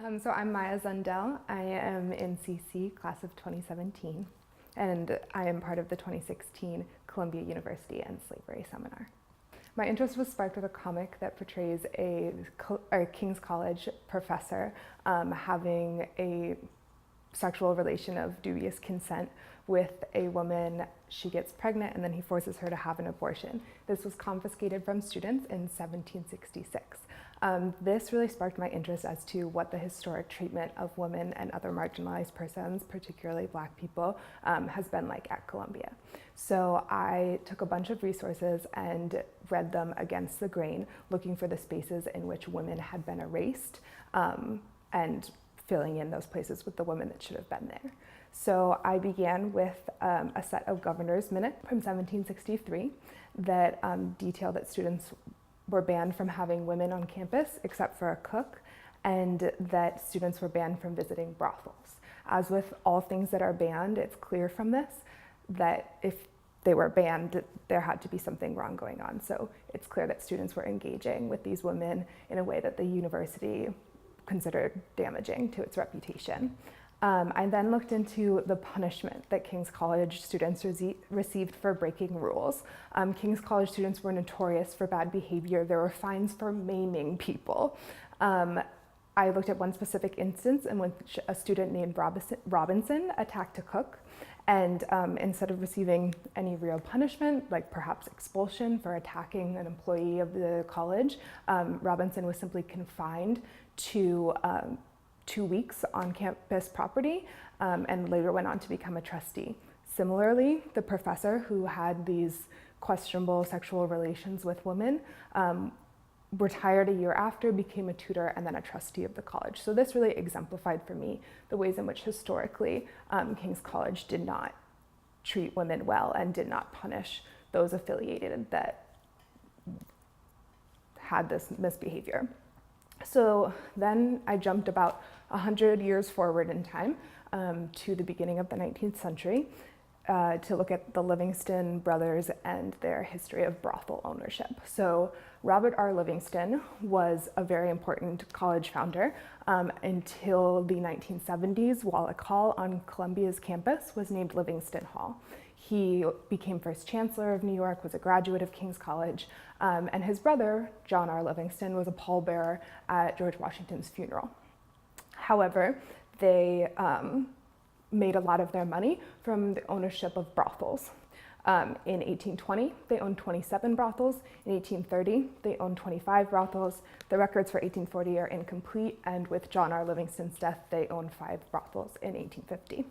So I'm Maya Zendel. I am in CC, class of 2017, and I am part of the 2016 Columbia University and Slavery Seminar. My interest was sparked with a comic that portrays a King's College professor having a sexual relation of dubious consent with a woman. She gets pregnant and then he forces her to have an abortion. This was confiscated from students in 1766. This really sparked my interest as to what the historic treatment of women and other marginalized persons, particularly Black people, has been like at Columbia. So I took a bunch of resources and read them against the grain, looking for the spaces in which women had been erased and filling in those places with the women that should have been there. So I began with a set of governor's minutes from 1763 that detail that students were banned from having women on campus except for a cook, and that students were banned from visiting brothels. As with all things that are banned, it's clear from this that if they were banned, there had to be something wrong going on. So it's clear that students were engaging with these women in a way that the university considered damaging to its reputation. I then looked into the punishment that King's College students received for breaking rules. King's College students were notorious for bad behavior. There were fines for maiming people. I looked at one specific instance in which a student named Robinson attacked a cook, and instead of receiving any real punishment, like perhaps expulsion for attacking an employee of the college, Robinson was simply confined to 2 weeks on campus property and later went on to become a trustee. Similarly, the professor who had these questionable sexual relations with women retired a year after, became a tutor, and then a trustee of the college. So this really exemplified for me the ways in which historically King's College did not treat women well and did not punish those affiliated that had this misbehavior. So then I jumped about 100 years forward in time to the beginning of the 19th century to look at the Livingston brothers and their history of brothel ownership. So Robert R. Livingston was a very important college founder until the 1970s. Wallack Hall on Columbia's campus was named Livingston Hall. He became first chancellor of New York, was a graduate of King's College, and his brother, John R. Livingston, was a pallbearer at George Washington's funeral. However, they made a lot of their money from the ownership of brothels. In 1820, they owned 27 brothels. In 1830, they owned 25 brothels. The records for 1840 are incomplete, and with John R. Livingston's death, they owned 5 brothels in 1850.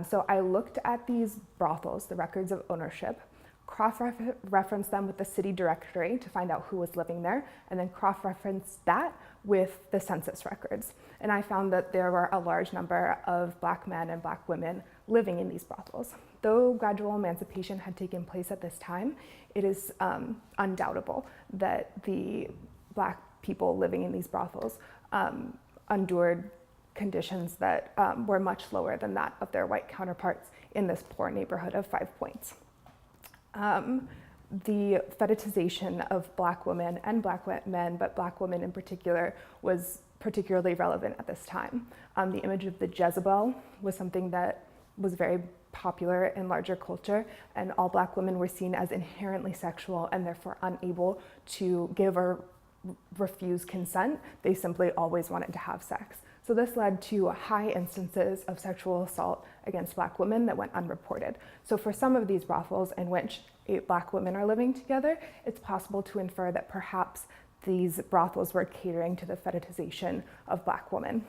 So I looked at these brothels, the records of ownership, cross-referenced them with the city directory to find out who was living there, and then cross-referenced that with the census records. And I found that there were a large number of Black men and Black women living in these brothels. Though gradual emancipation had taken place at this time, it is undoubtable that the Black people living in these brothels endured conditions that were much lower than that of their white counterparts in this poor neighborhood of 5 Points. The fetishization of Black women and Black men, but Black women in particular, was particularly relevant at this time. The image of the Jezebel was something that was very popular in larger culture, and all Black women were seen as inherently sexual and therefore unable to give or refuse consent. They simply always wanted to have sex. So this led to high instances of sexual assault against Black women that went unreported. So for some of these brothels in which 8 Black women are living together, it's possible to infer that perhaps these brothels were catering to the fetishization of Black women.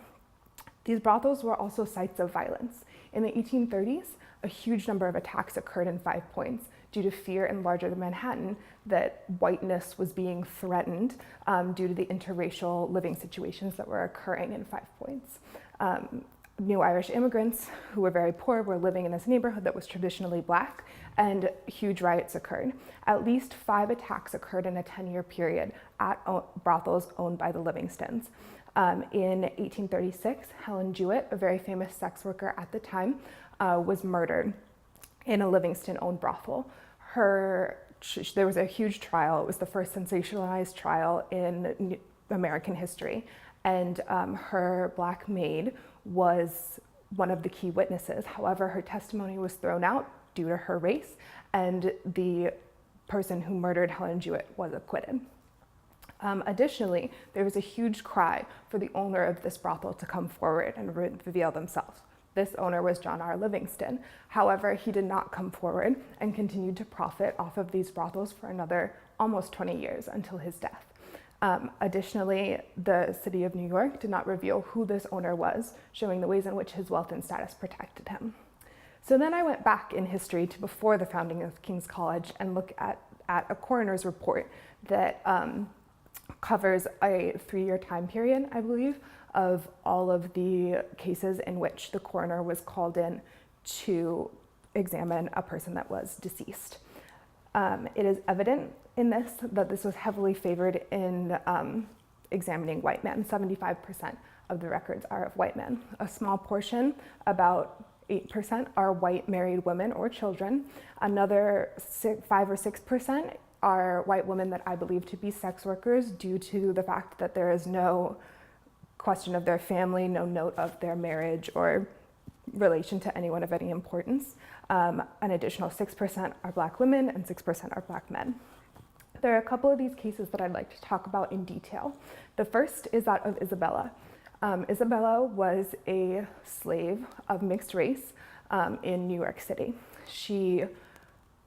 These brothels were also sites of violence. In the 1830s, a huge number of attacks occurred in 5 Points due to fear in larger Manhattan that whiteness was being threatened due to the interracial living situations that were occurring in 5 Points. New Irish immigrants who were very poor were living in this neighborhood that was traditionally Black, and huge riots occurred. At least 5 attacks occurred in a 10-year period at brothels owned by the Livingstons. In 1836, Helen Jewett, a very famous sex worker at the time, was murdered in a Livingston-owned brothel. There was a huge trial. It was the first sensationalized trial in American history. and her Black maid was one of the key witnesses. However, her testimony was thrown out due to her race, and the person who murdered Helen Jewett was acquitted. Additionally, there was a huge cry for the owner of this brothel to come forward and reveal themselves. This owner was John R. Livingston. However, he did not come forward and continued to profit off of these brothels for another almost 20 years until his death. Additionally, the city of New York did not reveal who this owner was, showing the ways in which his wealth and status protected him. So then I went back in history to before the founding of King's College and looked at a coroner's report that covers a 3-year time period, I believe, of all of the cases in which the coroner was called in to examine a person that was deceased. It is evident in this that this was heavily favored in examining white men. 75% of the records are of white men. A small portion, about 8%, are white married women or children. Another 5 or 6% are white women that I believe to be sex workers due to the fact that there is no question of their family, no note of their marriage or relation to anyone of any importance. An additional 6% are Black women and 6% are Black men. There are a couple of these cases that I'd like to talk about in detail. The first is that of Isabella. Isabella was a slave of mixed race in New York City. She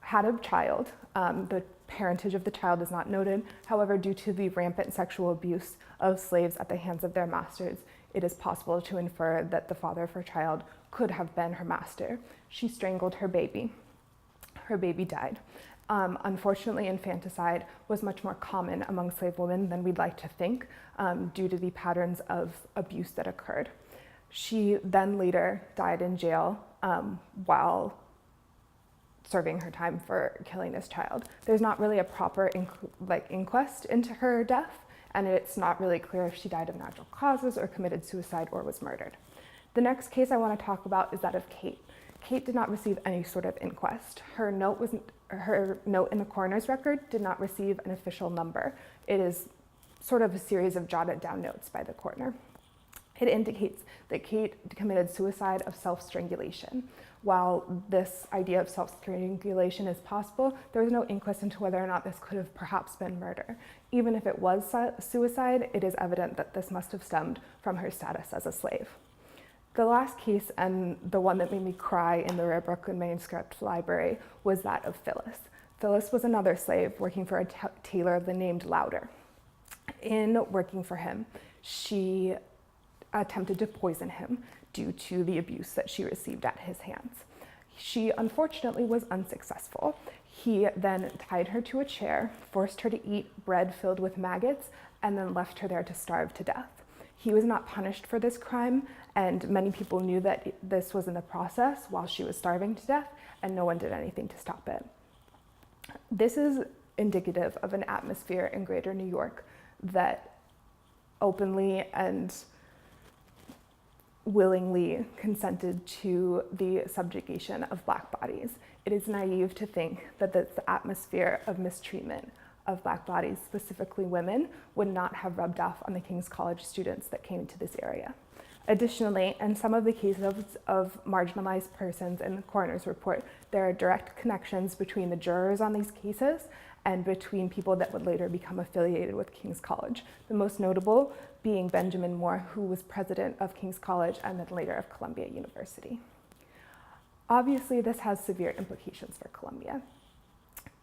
had a child. The parentage of the child is not noted. However, due to the rampant sexual abuse of slaves at the hands of their masters, it is possible to infer that the father of her child could have been her master. She strangled her baby. Her baby died. Unfortunately, infanticide was much more common among slave women than we'd like to think, due to the patterns of abuse that occurred. She then later died in jail while serving her time for killing this child. There's not really a proper inquest into her death, and it's not really clear if she died of natural causes or committed suicide or was murdered. The next case I want to talk about is that of Kate. Kate did not receive any sort of inquest. Her note in the coroner's record did not receive an official number. It is sort of a series of jotted down notes by the coroner. It indicates that Kate committed suicide of self-strangulation. While this idea of self-strangulation is possible, there was no inquest into whether or not this could have perhaps been murder. Even if it was suicide, it is evident that this must have stemmed from her status as a slave. The last case, and the one that made me cry in the Rare Brooklyn Manuscript Library, was that of Phyllis. Phyllis was another slave working for a tailor named Lauder. In working for him, she attempted to poison him due to the abuse that she received at his hands. She unfortunately was unsuccessful. He then tied her to a chair, forced her to eat bread filled with maggots, and then left her there to starve to death. He was not punished for this crime, and many people knew that this was in the process while she was starving to death, and no one did anything to stop it. This is indicative of an atmosphere in Greater New York that openly and willingly consented to the subjugation of Black bodies. It is naive to think that this atmosphere of mistreatment of Black bodies, specifically women, would not have rubbed off on the King's College students that came to this area. Additionally, in some of the cases of marginalized persons in the coroner's report, there are direct connections between the jurors on these cases and between people that would later become affiliated with King's College. The most notable being Benjamin Moore, who was president of King's College and then later of Columbia University. Obviously, this has severe implications for Columbia.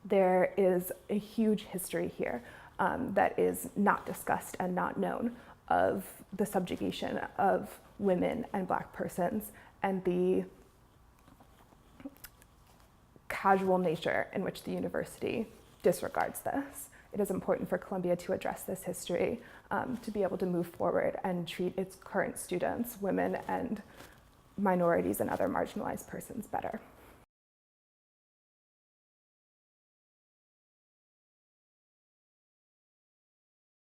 There is a huge history here that is not discussed and not known of the subjugation of women and Black persons and the casual nature in which the university disregards this. It is important for Columbia to address this history to be able to move forward and treat its current students, women, and minorities and other marginalized persons better.